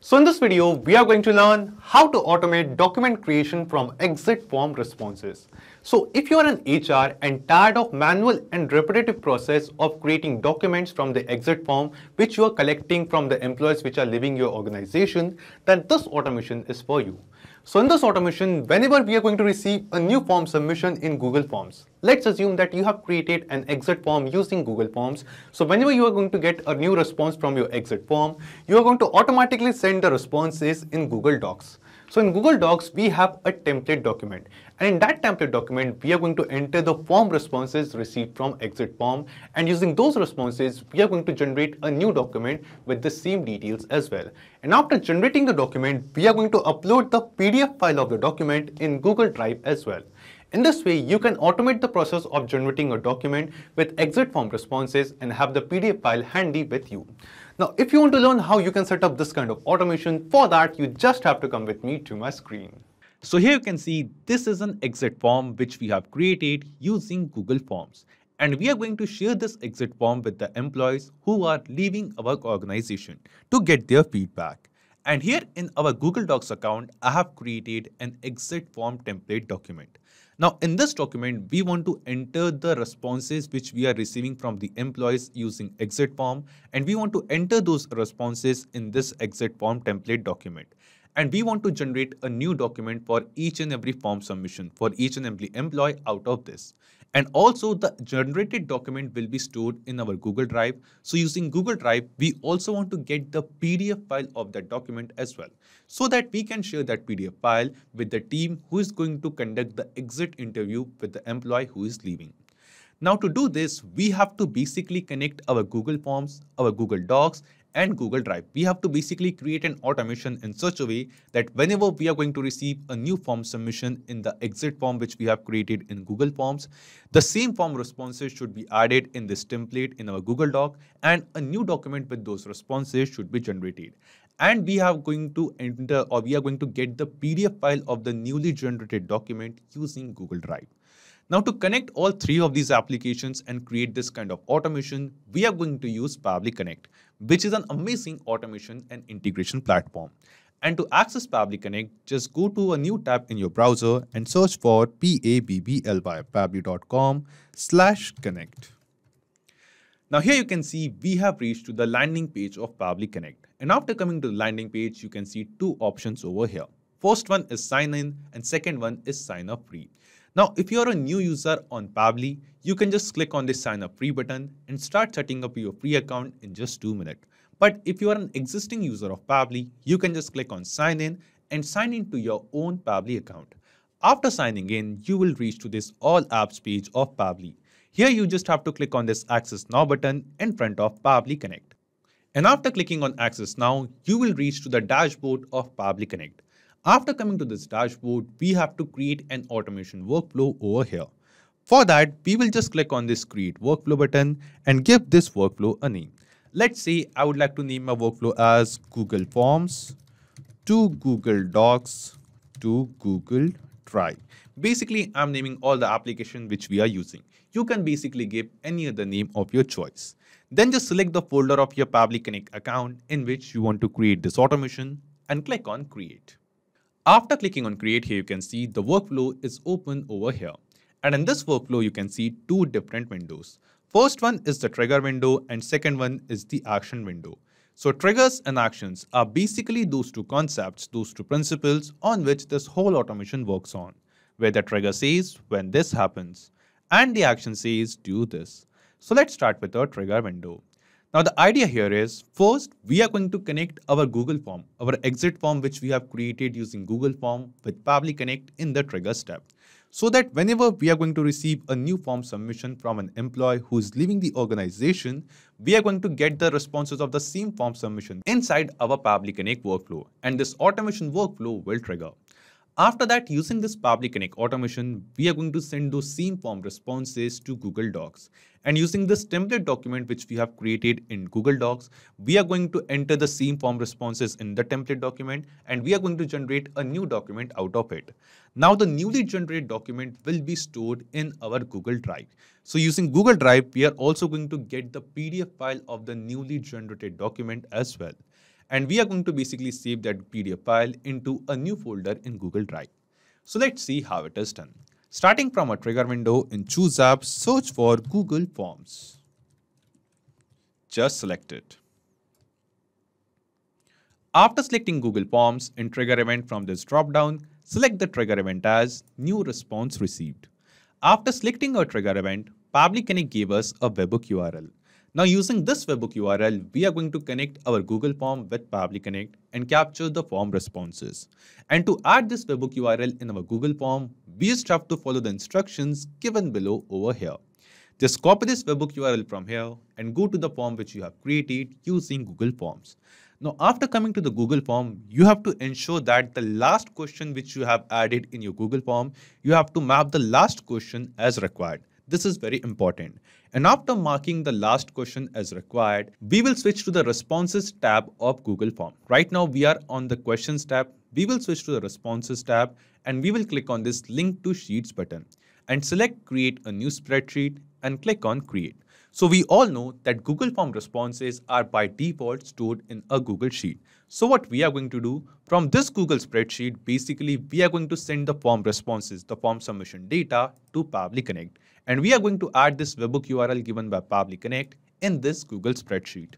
So in this video, we are going to learn how to automate document creation from exit form responses. So if you are an HR and tired of manual and repetitive process of creating documents from the exit form which you are collecting from the employees which are leaving your organization, then this automation is for you. So in this automation, whenever we are going to receive a new form submission in Google Forms, let's assume that you have created an exit form using Google Forms. So whenever you are going to get a new response from your exit form, you are going to automatically send the responses in Google Docs. So in Google Docs, we have a template document. And in that template document, we are going to enter the form responses received from exit form. And using those responses, we are going to generate a new document with the same details as well. And after generating the document, we are going to upload the PDF file of the document in Google Drive as well. In this way, you can automate the process of generating a document with exit form responses and have the PDF file handy with you. Now, if you want to learn how you can set up this kind of automation, for that, you just have to come with me to my screen. So here you can see this is an exit form which we have created using Google Forms. And we are going to share this exit form with the employees who are leaving our organization to get their feedback. And here in our Google Docs account, I have created an exit form template document. Now in this document, we want to enter the responses which we are receiving from the employees using exit form, and we want to enter those responses in this exit form template document. And we want to generate a new document for each and every form submission for each and every employee out of this. And also the generated document will be stored in our Google Drive. So using Google Drive, we also want to get the PDF file of that document as well, so that we can share that PDF file with the team who is going to conduct the exit interview with the employee who is leaving. Now to do this, we have to basically connect our Google Forms, our Google Docs, and Google Drive. We have to basically create an automation in such a way that whenever we are going to receive a new form submission in the exit form which we have created in Google Forms, the same form responses should be added in this template in our Google Doc, and a new document with those responses should be generated. And we are going to enter, or we are going to get the PDF file of the newly generated document using Google Drive. Now to connect all three of these applications and create this kind of automation, we are going to use Pabbly Connect, which is an amazing automation and integration platform. And to access Pabbly Connect, just go to a new tab in your browser and search for Pabbly, pabbly.com/connect. Now here you can see we have reached to the landing page of Pabbly Connect. And after coming to the landing page, you can see two options over here. First one is sign in and second one is sign up free. Now, if you're a new user on Pabbly, you can just click on this sign up free button and start setting up your free account in just 2 minutes. But if you are an existing user of Pabbly, you can just click on sign in and sign into your own Pabbly account. After signing in, you will reach to this all apps page of Pabbly. Here you just have to click on this access now button in front of Pabbly Connect. And after clicking on access now, you will reach to the dashboard of Pabbly Connect. After coming to this dashboard, we have to create an automation workflow over here. For that, we will just click on this create workflow button and give this workflow a name. Let's say I would like to name my workflow as Google Forms to Google Docs to Google Drive. Basically, I'm naming all the applications which we are using. You can basically give any other name of your choice. Then just select the folder of your Pabbly Connect account in which you want to create this automation and click on create. After clicking on create, here you can see the workflow is open over here. And in this workflow, you can see two different windows. First one is the trigger window and second one is the action window. So triggers and actions are basically those two concepts, those two principles on which this whole automation works on, where the trigger says when this happens and the action says do this. So let's start with our trigger window. Now the idea here is, first we are going to connect our Google form, our exit form which we have created using Google Form with Pabbly Connect in the trigger step. So that whenever we are going to receive a new form submission from an employee who is leaving the organization, we are going to get the responses of the same form submission inside our Pabbly Connect workflow, and this automation workflow will trigger. After that, using this Pabbly Connect automation, we are going to send those same form responses to Google Docs. And using this template document which we have created in Google Docs, we are going to enter the same form responses in the template document and we are going to generate a new document out of it. Now the newly generated document will be stored in our Google Drive. So using Google Drive, we are also going to get the PDF file of the newly generated document as well. and we are going to basically save that PDF file into a new folder in Google Drive. So let's see how it is done. Starting from a trigger window in Choose App, search for Google Forms. Just select it. After selecting Google Forms in trigger event from this drop-down, select the trigger event as New Response Received. After selecting our trigger event, Pabbly Connect gave us a webhook URL. Now using this webhook URL, we are going to connect our Google form with Pabbly Connect and capture the form responses. And to add this webhook URL in our Google form, we just have to follow the instructions given below over here. Just copy this webhook URL from here and go to the form which you have created using Google Forms. Now, after coming to the Google form, you have to ensure that the last question which you have added in your Google form, you have to map the last question as required. This is very important. And after marking the last question as required, we will switch to the Responses tab of Google Form. Right now, we are on the Questions tab. We will switch to the Responses tab and we will click on this Link to Sheets button and select Create a New Spreadsheet and click on Create. So we all know that Google Form responses are by default stored in a Google Sheet. So what we are going to do from this Google spreadsheet, basically we are going to send the form responses, the form submission data to Pabbly Connect. And we are going to add this webhook URL given by Pabbly Connect in this Google spreadsheet.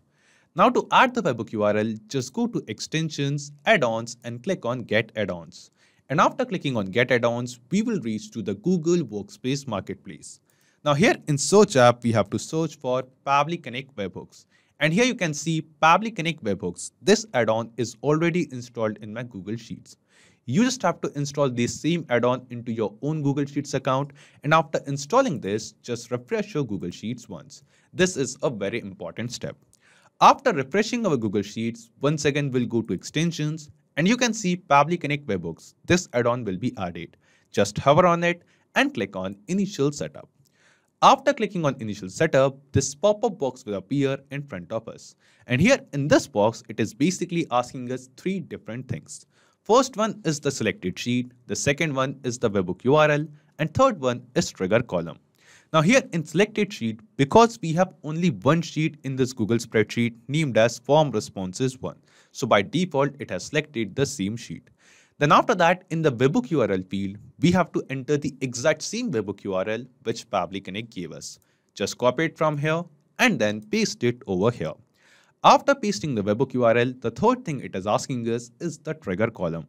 Now to add the webhook URL, just go to Extensions, Add-ons and click on Get Add-ons. And after clicking on Get Add-ons, we will reach to the Google Workspace Marketplace. Now here in Search app, we have to search for Pabbly Connect Webhooks. And here you can see Pabbly Connect Webhooks. This add-on is already installed in my Google Sheets. You just have to install this same add-on into your own Google Sheets account. And after installing this, just refresh your Google Sheets once. This is a very important step. After refreshing our Google Sheets, once again we'll go to Extensions and you can see Pabbly Connect Webhooks. This add-on will be added. Just hover on it and click on Initial Setup. After clicking on Initial Setup, this pop-up box will appear in front of us. And here in this box, it is basically asking us three different things. First one is the selected sheet, the second one is the webhook URL, and third one is trigger column. Now here in selected sheet, because we have only one sheet in this Google spreadsheet named as Form Responses 1. So by default, it has selected the same sheet. Then after that, in the webhook URL field, we have to enter the exact same webhook URL which Pabbly Connect gave us. Just copy it from here and then paste it over here. After pasting the webhook URL, the third thing it is asking us is the trigger column.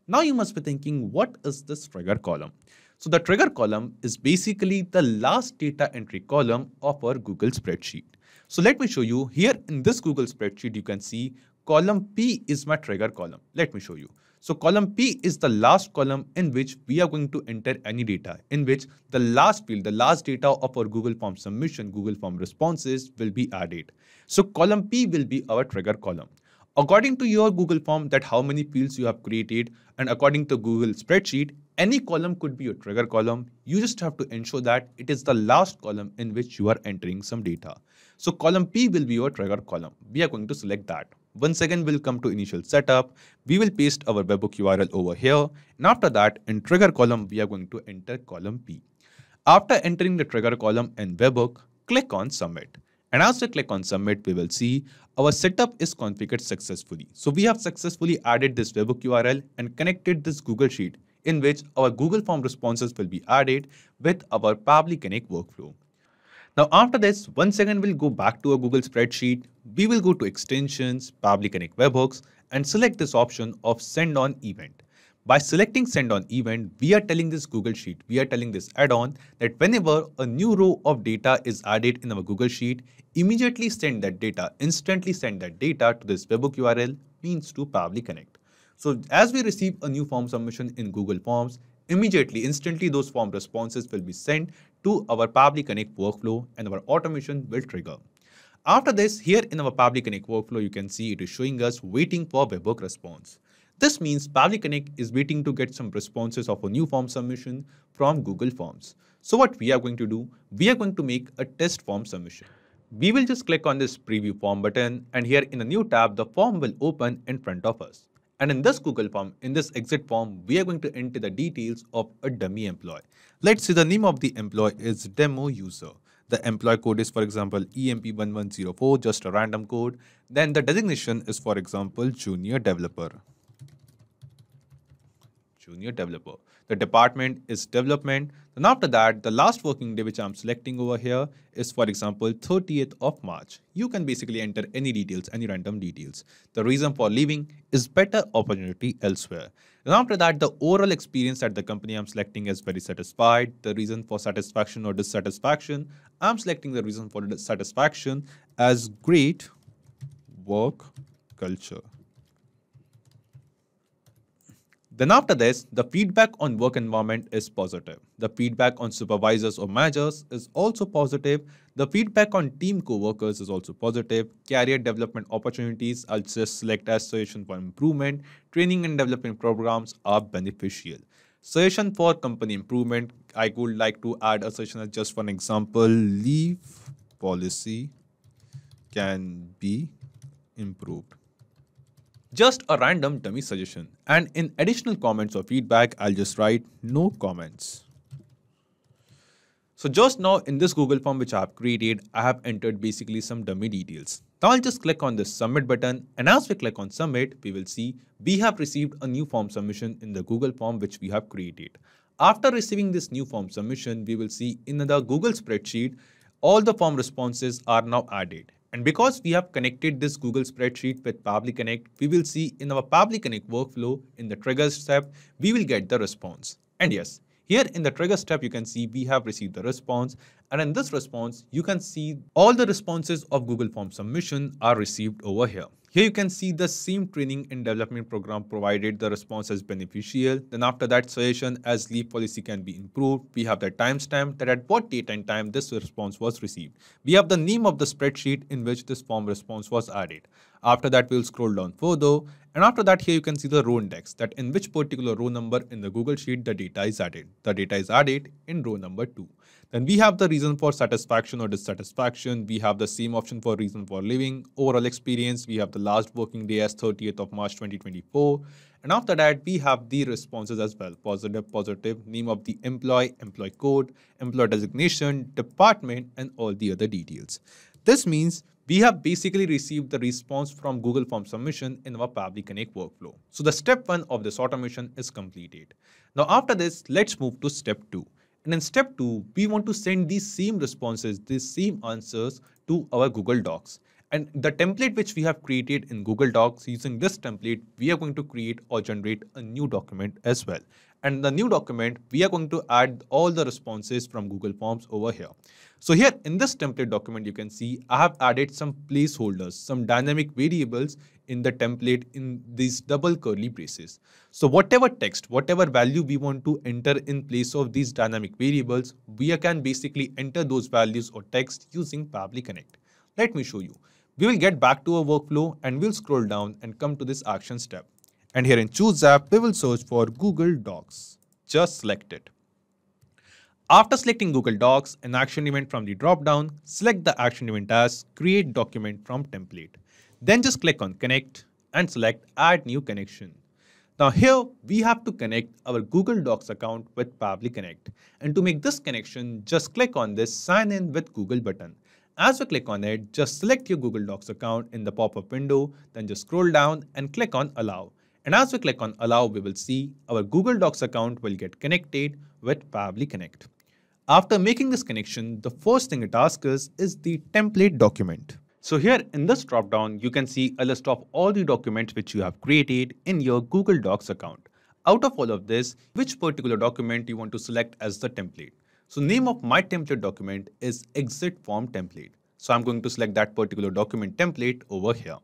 Now you must be thinking, what is this trigger column? So the trigger column is basically the last data entry column of our Google spreadsheet. So let me show you here in this Google spreadsheet, you can see column P is my trigger column. Let me show you. So column P is the last column in which we are going to enter any data, in which the last field, the last data of our Google Form submission, Google Form responses will be added. So column P will be our trigger column. According to your Google Form, that how many fields you have created, and according to Google spreadsheet, any column could be your trigger column. You just have to ensure that it is the last column in which you are entering some data. So column P will be your trigger column. We are going to select that. Once again, we'll come to Initial Setup. We will paste our webhook URL over here. And after that, in trigger column, we are going to enter column P. After entering the trigger column in webhook, click on Submit. And as we click on Submit, we will see our setup is configured successfully. So we have successfully added this webhook URL and connected this Google Sheet in which our Google Form responses will be added with our Pabbly Connect workflow. Now after this, once again, we'll go back to our Google spreadsheet. We will go to Extensions, Pabbly Connect Webhooks and select this option of Send on Event. By selecting Send on Event, we are telling this Google Sheet, we are telling this add-on that whenever a new row of data is added in our Google Sheet, immediately send that data, instantly send that data to this webhook URL, means to Pabbly Connect. So as we receive a new form submission in Google Forms, immediately, instantly those form responses will be sent to our Pabbly Connect workflow and our automation will trigger. After this, here in our Pabbly Connect workflow, you can see it is showing us waiting for webhook response. This means Pabbly Connect is waiting to get some responses of a new form submission from Google Forms. So what we are going to do, we are going to make a test form submission. We will just click on this preview form button and here in a new tab, the form will open in front of us. And in this Google Form, in this exit form, we are going to enter the details of a dummy employee. Let's say the name of the employee is demo user. The employee code is, for example, EMP1104, just a random code. Then the designation is, for example, junior developer. Junior developer. The department is development. Then after that, the last working day which I'm selecting over here is, for example, 30th of March. You can basically enter any details, any random details. The reason for leaving is better opportunity elsewhere. Then after that, the overall experience at the company I'm selecting is very satisfied. The reason for satisfaction or dissatisfaction, I'm selecting the reason for dissatisfaction as great work culture. Then after this, the feedback on work environment is positive. The feedback on supervisors or managers is also positive. The feedback on team co-workers is also positive. Career development opportunities, I'll just select as suggestion for improvement. Training and development programs are beneficial. Suggestion for company improvement, I would like to add a suggestion as just for an example, leave policy can be improved. Just a random dummy suggestion. And in additional comments or feedback, I'll just write no comments. So just now in this Google form which I have created, I have entered basically some dummy details. Now I'll just click on this submit button, and as we click on submit, we will see we have received a new form submission in the Google form which we have created. After receiving this new form submission, we will see in the Google spreadsheet, all the form responses are now added. And because we have connected this Google spreadsheet with Pabbly Connect, we will see in our Pabbly Connect workflow, in the trigger step, we will get the response. And yes, here in the trigger step, you can see we have received the response. And in this response, you can see all the responses of Google Form submission are received over here. Here you can see the same training and development program provided the response as beneficial. Then after that, suggestion as leave policy can be improved. We have the timestamp that at what date and time this response was received. We have the name of the spreadsheet in which this form response was added. After that, we'll scroll down further. And after that, here you can see the row index, that in which particular row number in the Google Sheet the data is added. The data is added in row number 2. Then we have the reason for satisfaction or dissatisfaction. We have the same option for reason for leaving. Overall experience, we have the last working day as 30th of March 2024. And after that, we have the responses as well. Positive, positive, name of the employee, employee code, employee designation, department, and all the other details. This means we have basically received the response from Google Form submission in our Pabbly Connect workflow. So the step 1 of this automation is completed. Now after this, let's move to step 2. And in step 2, we want to send these same responses, these same answers to our Google Docs. And the template which we have created in Google Docs, using this template, we are going to create or generate a new document as well. And the new document, we are going to add all the responses from Google Forms over here. So here in this template document, you can see I have added some placeholders, some dynamic variables in the template in these double curly braces. So whatever text, whatever value we want to enter in place of these dynamic variables, we can basically enter those values or text using Pabbly Connect. Let me show you. We will get back to our workflow and we'll scroll down and come to this action step. And here in Choose App, we will search for Google Docs. Just select it. After selecting Google Docs, an action event from the drop-down, select the action event as Create Document from Template. Then just click on Connect and select Add New Connection. Now here, we have to connect our Google Docs account with Pabbly Connect. And to make this connection, just click on this Sign In with Google button. As we click on it, just select your Google Docs account in the pop-up window, then just scroll down and click on Allow. And as we click on Allow, we will see our Google Docs account will get connected with Pabbly Connect. After making this connection, the first thing it asks us is the template document. So here in this dropdown, you can see a list of all the documents which you have created in your Google Docs account. Out of all of this, which particular document you want to select as the template? So name of my template document is exit form template. So I'm going to select that particular document template over here.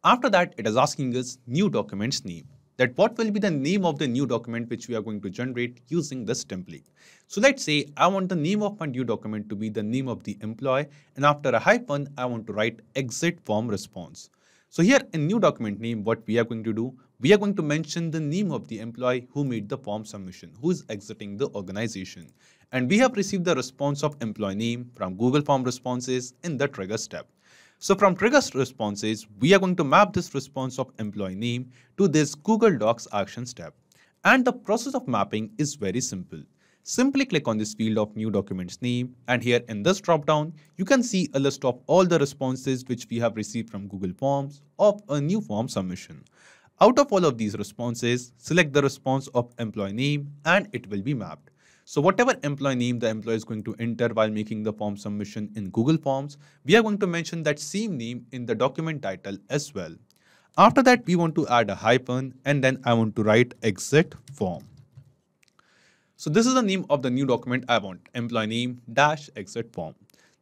After that, it is asking us new document's name. That what will be the name of the new document which we are going to generate using this template. So let's say I want the name of my new document to be the name of the employee, and after a hyphen, I want to write exit form response. So here in new document name, what we are going to do, we are going to mention the name of the employee who made the form submission, who is exiting the organization. And we have received the response of employee name from Google Form responses in the trigger step. So from trigger responses, we are going to map this response of employee name to this Google Docs action step. And the process of mapping is very simple. Simply click on this field of new document's name, and here in this drop-down, you can see a list of all the responses which we have received from Google Forms of a new form submission. Out of all of these responses, select the response of employee name and it will be mapped. So whatever employee name the employee is going to enter while making the form submission in Google Forms, we are going to mention that same name in the document title as well. After that, we want to add a hyphen and then I want to write exit form. So this is the name of the new document I want, employee name dash exit form.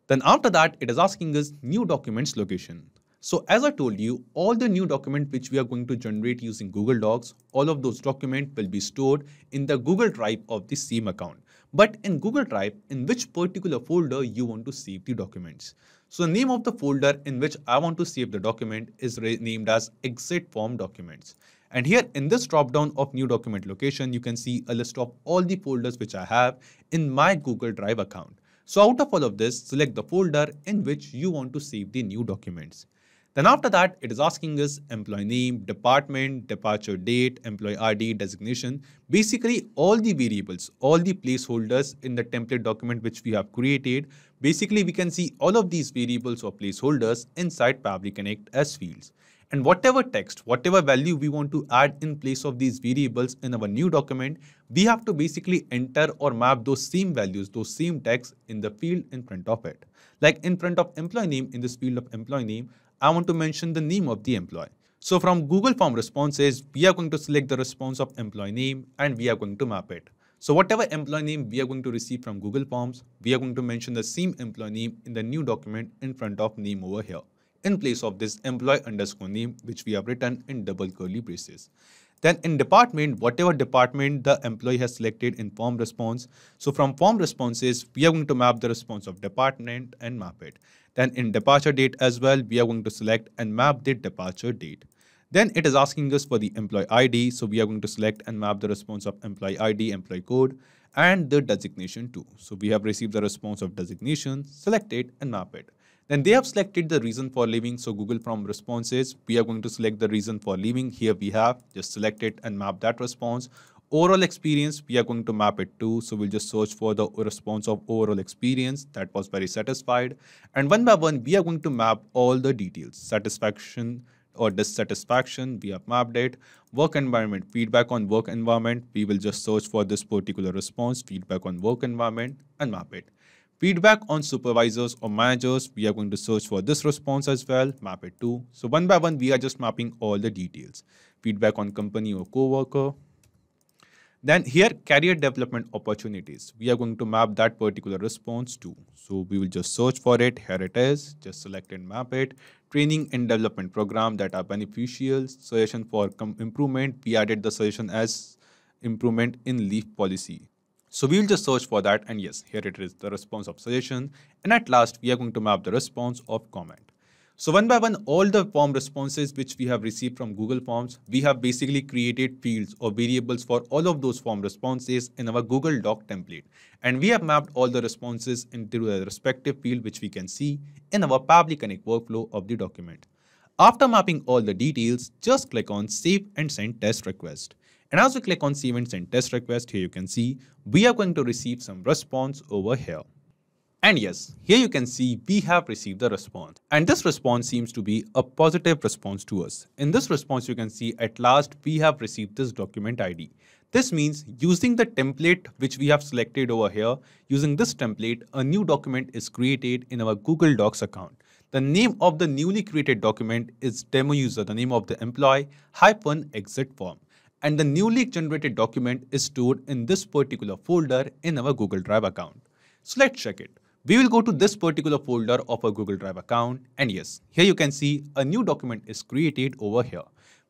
Then after that, it is asking us new documents location. So as I told you, all the new document which we are going to generate using Google Docs, all of those documents will be stored in the Google Drive of the same account. But in Google Drive, in which particular folder you want to save the documents. So the name of the folder in which I want to save the document is named as exit form documents. And here in this drop-down of new document location, you can see a list of all the folders which I have in my Google Drive account. So out of all of this, select the folder in which you want to save the new documents. Then after that, it is asking us employee name, department, departure date, employee ID, designation, basically all the variables, all the placeholders in the template document which we have created. Basically, we can see all of these variables or placeholders inside Pabbly Connect as fields. And whatever text, whatever value we want to add in place of these variables in our new document, we have to basically enter or map those same values, those same text in the field in front of it. Like in front of employee name, in this field of employee name, I want to mention the name of the employee. So from Google Form responses, we are going to select the response of employee name and we are going to map it. So whatever employee name we are going to receive from Google Forms, we are going to mention the same employee name in the new document in front of name over here, in place of this employee underscore name which we have written in double curly braces. Then in department, whatever department the employee has selected in form response. So from form responses, we are going to map the response of department and map it. Then in departure date as well, we are going to select and map the departure date. Then it is asking us for the employee ID. So we are going to select and map the response of employee ID, employee code, and the designation too. So we have received the response of designation, select it and map it. Then they have selected the reason for leaving. So Google Form responses, we are going to select the reason for leaving. Here we have, just select it and map that response. Overall experience, we are going to map it too. So we'll just search for the response of overall experience that was very satisfied. And one by one, we are going to map all the details. Satisfaction or dissatisfaction, we have mapped it. Work environment, feedback on work environment, we will just search for this particular response, feedback on work environment, and map it. Feedback on supervisors or managers, we are going to search for this response as well, map it too. So one by one, we are just mapping all the details. Feedback on company or co-worker. Then here, career development opportunities. We are going to map that particular response too. So we will just search for it. Here it is. Just select and map it. Training and development program that are beneficial. Suggestion for improvement. We added the suggestion as improvement in leave policy. So we will just search for that, and yes, here it is, the response of suggestion. And at last, we are going to map the response of comment. So one by one, all the form responses which we have received from Google Forms, we have basically created fields or variables for all of those form responses in our Google Doc template. And we have mapped all the responses into the respective field which we can see in our Pabbly Connect workflow of the document. After mapping all the details, just click on Save and Send Test Request. And as we click on Save and Send Test Request, here you can see we are going to receive some response over here. And yes, here you can see we have received the response. And this response seems to be a positive response to us. In this response, you can see at last we have received this document ID. This means using the template which we have selected over here, using this template, a new document is created in our Google Docs account. The name of the newly created document is demo user, the name of the employee, -exit form. And the newly generated document is stored in this particular folder in our Google Drive account. So let's check it. We will go to this particular folder of our Google Drive account, and yes, here you can see a new document is created over here.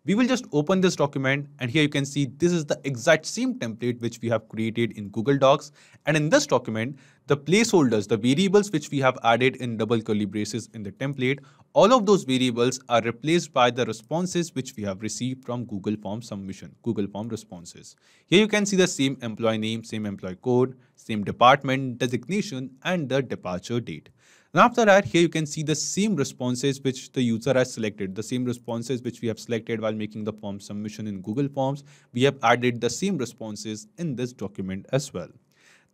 We will just open this document, and here you can see this is the exact same template which we have created in Google Docs. And in this document, the placeholders, the variables which we have added in double curly braces in the template, all of those variables are replaced by the responses which we have received from Google Form submission, Google Form responses. Here you can see the same employee name, same employee code, same department, designation, and the departure date. And after that, here you can see the same responses which the user has selected, the same responses which we have selected while making the form submission in Google Forms. We have added the same responses in this document as well.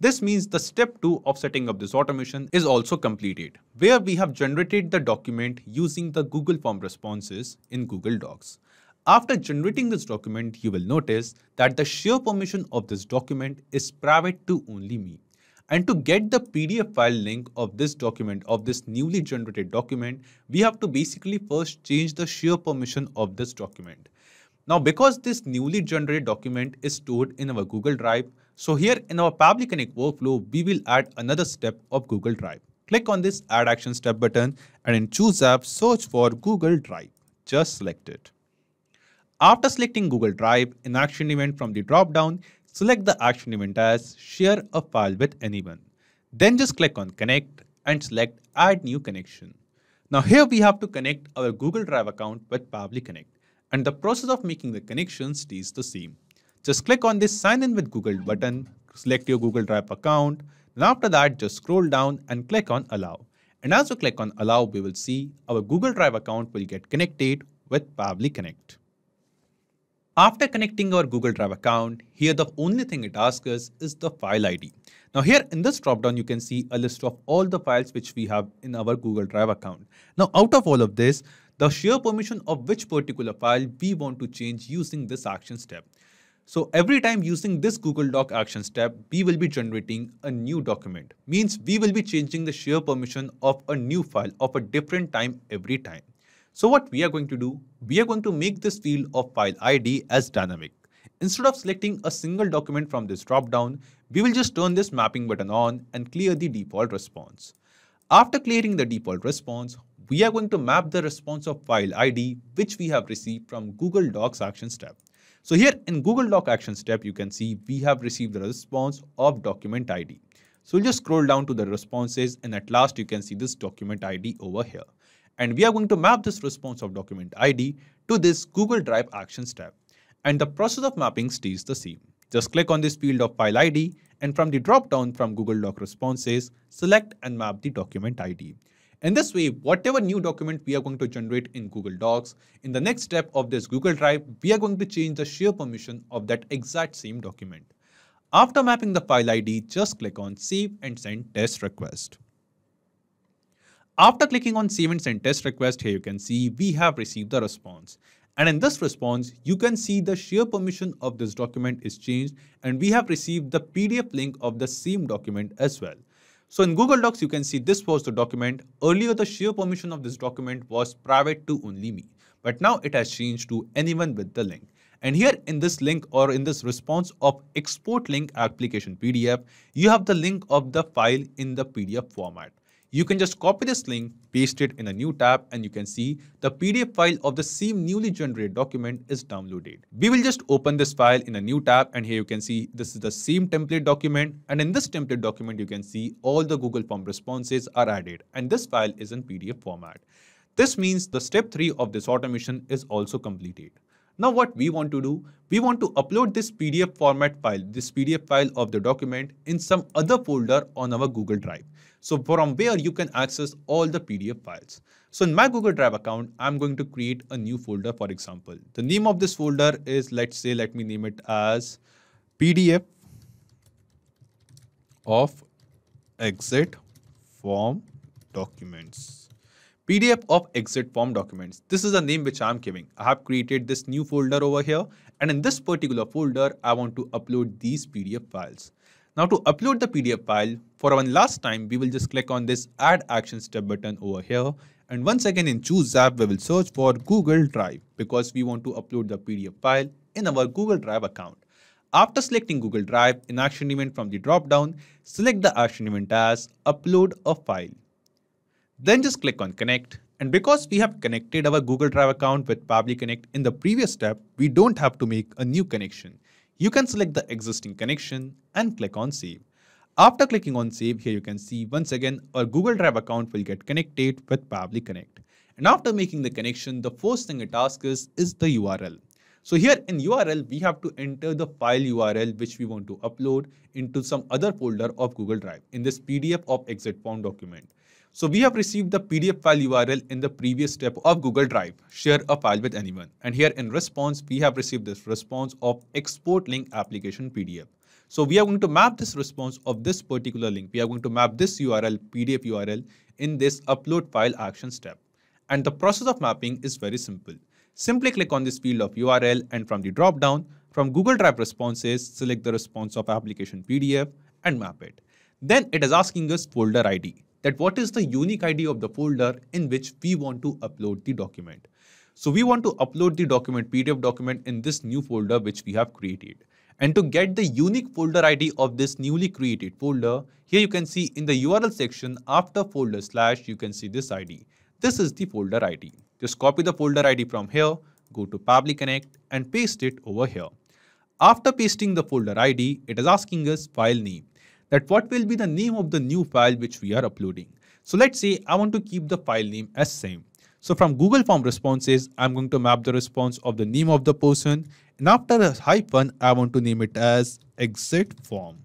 This means the step 2 of setting up this automation is also completed, where we have generated the document using the Google Form responses in Google Docs. After generating this document, you will notice that the share permission of this document is private to only me. And to get the PDF file link of this document, of this newly generated document, we have to basically first change the share permission of this document. Now, because this newly generated document is stored in our Google Drive, so here in our Pabbly Connect workflow, we will add another step of Google Drive. Click on this Add Action Step button and in Choose App, search for Google Drive. Just select it. After selecting Google Drive, in Action Event from the drop-down, select the action event as Share a File with Anyone. Then just click on Connect and select Add New Connection. Now here we have to connect our Google Drive account with Pabbly Connect, and the process of making the connection stays the same. Just click on this Sign in with Google button, select your Google Drive account, and after that just scroll down and click on Allow. And as you click on Allow, we will see our Google Drive account will get connected with Pabbly Connect. After connecting our Google Drive account, here the only thing it asks us is the file ID. Now here in this dropdown, you can see a list of all the files which we have in our Google Drive account. Now out of all of this, the share permission of which particular file we want to change using this action step. So every time using this Google Doc action step, we will be generating a new document. Means we will be changing the share permission of a new file of a different time every time. So what we are going to do, we are going to make this field of file ID as dynamic. Instead of selecting a single document from this dropdown, we will just turn this mapping button on and clear the default response. After clearing the default response, we are going to map the response of file ID which we have received from Google Docs action step. So here in Google Doc action step, you can see we have received the response of document ID. So we'll just scroll down to the responses and at last you can see this document ID over here. And we are going to map this response of document ID to this Google Drive action step. And the process of mapping stays the same. Just click on this field of file ID and from the drop down from Google Doc responses, select and map the document ID. In this way, whatever new document we are going to generate in Google Docs, in the next step of this Google Drive, we are going to change the share permission of that exact same document. After mapping the file ID, just click on Save and Send Test Request. After clicking on Save and Send Test Request, here you can see we have received the response. And in this response, you can see the share permission of this document is changed and we have received the PDF link of the same document as well. So in Google Docs, you can see this was the document. Earlier, the share permission of this document was private to only me, but now it has changed to anyone with the link. And here in this link or in this response of export link application PDF, you have the link of the file in the PDF format. You can just copy this link, paste it in a new tab, and you can see the PDF file of the same newly generated document is downloaded. We will just open this file in a new tab, and here you can see this is the same template document. And in this template document, you can see all the Google Form responses are added, and this file is in PDF format. This means the step 3 of this automation is also completed. Now what we want to do, we want to upload this PDF format file, this PDF file of the document in some other folder on our Google Drive. So from where you can access all the PDF files. So in my Google Drive account, I'm going to create a new folder, for example. The name of this folder is, let me name it as PDF of exit form documents. PDF of exit form documents. This is the name which I'm giving. I have created this new folder over here, and in this particular folder, I want to upload these PDF files. Now to upload the PDF file, for one last time, we will just click on this Add Action Step button over here. And once again in Choose App, we will search for Google Drive because we want to upload the PDF file in our Google Drive account. After selecting Google Drive, in Action Event from the drop-down, select the action event as Upload a File. Then just click on Connect. And because we have connected our Google Drive account with Pabbly Connect in the previous step, we don't have to make a new connection. You can select the existing connection and click on Save. After clicking on Save, here you can see once again our Google Drive account will get connected with Pabbly Connect. And after making the connection, the first thing it asks us is the URL. So here in URL, we have to enter the file URL which we want to upload into some other folder of Google Drive in this PDF of exit form document. So we have received the PDF file URL in the previous step of Google Drive, share a file with anyone. And here in response, we have received this response of export link application PDF. So we are going to map this response of this particular link. We are going to map this URL, PDF URL, in this upload file action step. And the process of mapping is very simple. Simply click on this field of URL and from the drop down, from Google Drive responses, select the response of application PDF and map it. Then it is asking us folder ID, that what is the unique ID of the folder in which we want to upload the document. So we want to upload the document, PDF document, in this new folder which we have created. And to get the unique folder ID of this newly created folder, here you can see in the URL section after folder / you can see this ID. This is the folder ID. Just copy the folder ID from here, go to Public Connect and paste it over here. After pasting the folder ID, it is asking us file name, that what will be the name of the new file which we are uploading. So let's say I want to keep the file name as same. So from Google Form responses, I'm going to map the response of the name of the person, and after a hyphen, I want to name it as exit form.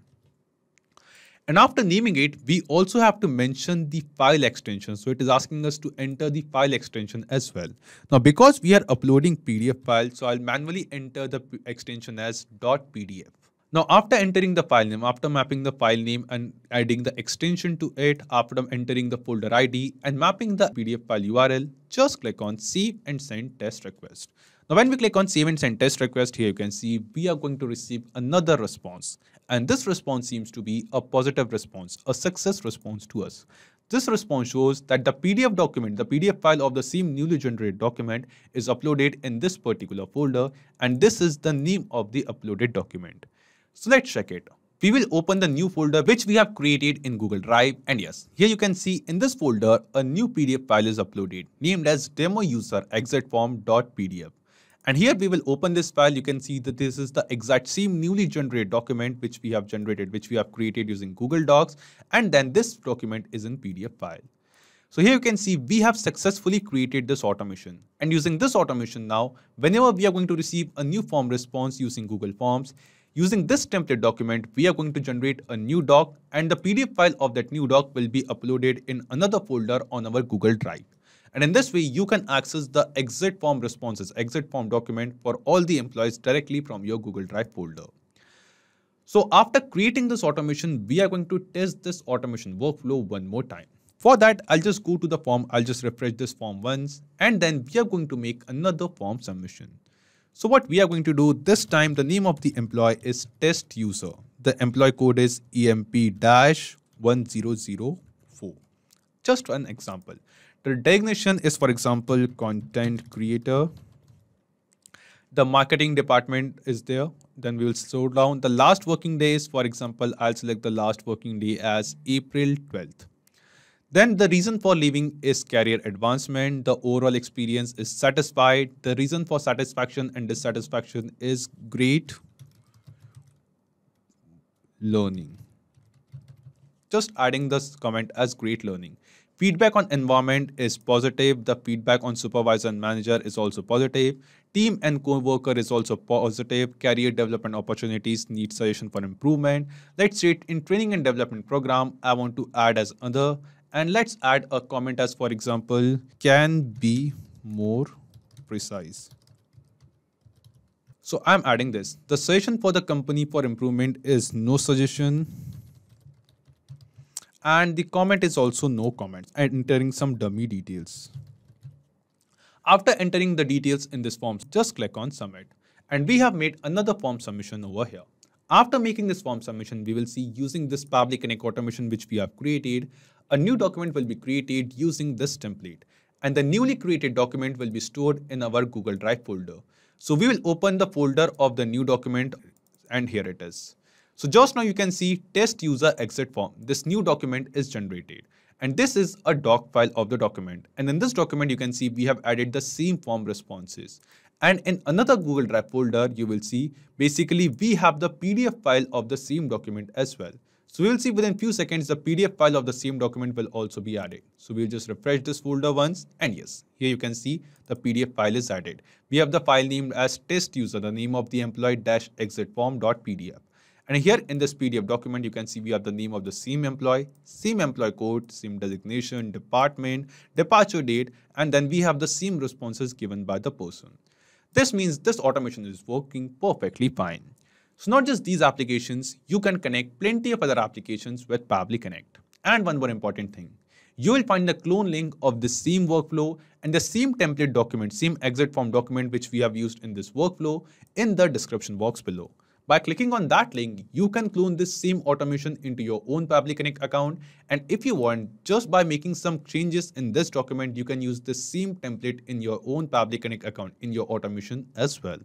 And after naming it, we also have to mention the file extension. So it is asking us to enter the file extension as well. Now, because we are uploading PDF file, so I'll manually enter the extension as .pdf. Now, after entering the file name, after mapping the file name and adding the extension to it, after entering the folder ID and mapping the PDF file URL, just click on Save and Send Test Request. Now, when we click on Save and Send Test Request, here you can see we are going to receive another response. And this response seems to be a positive response, a success response to us. This response shows that the PDF document, the PDF file of the same newly generated document is uploaded in this particular folder, and this is the name of the uploaded document. So let's check it. We will open the new folder which we have created in Google Drive, and yes, here you can see in this folder a new PDF file is uploaded named as demo user exitform.pdf. And here we will open this file. You can see that this is the exact same newly generated document which we have generated, which we have created using Google Docs, and then this document is in PDF file. So here you can see we have successfully created this automation, and using this automation now, whenever we are going to receive a new form response using Google Forms, using this template document, we are going to generate a new doc, and the PDF file of that new doc will be uploaded in another folder on our Google Drive. And in this way, you can access the exit form responses, exit form document for all the employees directly from your Google Drive folder. So after creating this automation, we are going to test this automation workflow one more time. For that, I'll just go to the form, I'll just refresh this form once, and then we are going to make another form submission. So what we are going to do this time, the name of the employee is test user. The employee code is EMP-1004. Just one example. The designation is, for example, content creator. The marketing department is there. Then we will slow down. The last working day is, for example, I'll select the last working day as April 12th. Then the reason for leaving is career advancement. The overall experience is satisfied. The reason for satisfaction and dissatisfaction is great learning. Just adding this comment as great learning. Feedback on environment is positive. The feedback on supervisor and manager is also positive. Team and co-worker is also positive. Career development opportunities need suggestion for improvement. Let's say in training and development program, I want to add as other. And let's add a comment as, for example, can be more precise. So I'm adding this. The suggestion for the company for improvement is no suggestion. And the comment is also no comments, and entering some dummy details. After entering the details in this form, just click on submit. And we have made another form submission over here. After making this form submission, we will see using this Public Connect automation which we have created, a new document will be created using this template. And the newly created document will be stored in our Google Drive folder. So we will open the folder of the new document, and here it is. So just now you can see test user exit form. This new document is generated. And this is a doc file of the document. And in this document, you can see we have added the same form responses. And in another Google Drive folder, you will see basically we have the PDF file of the same document as well. So we'll see within few seconds, the PDF file of the same document will also be added. So we'll just refresh this folder once, and yes, here you can see the PDF file is added. We have the file named as test user, the name of the employee-exitform.pdf. And here in this PDF document, you can see we have the name of the same employee code, same designation, department, departure date, and then we have the same responses given by the person. This means this automation is working perfectly fine. So not just these applications, you can connect plenty of other applications with Pabbly Connect. And one more important thing, you will find the clone link of the same workflow and the same template document, same exit form document which we have used in this workflow in the description box below. By clicking on that link, you can clone this same automation into your own Pabbly Connect account. And if you want, just by making some changes in this document, you can use the same template in your own Pabbly Connect account in your automation as well.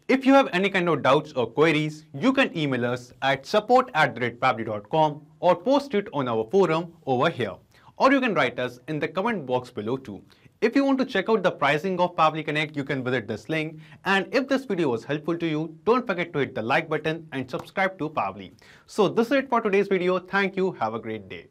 If you have any kind of doubts or queries, you can email us at support@pabbly.com or post it on our forum over here. Or you can write us in the comment box below too. If you want to check out the pricing of Pabbly Connect, you can visit this link. And if this video was helpful to you, don't forget to hit the like button and subscribe to Pabbly. So this is it for today's video. Thank you. Have a great day.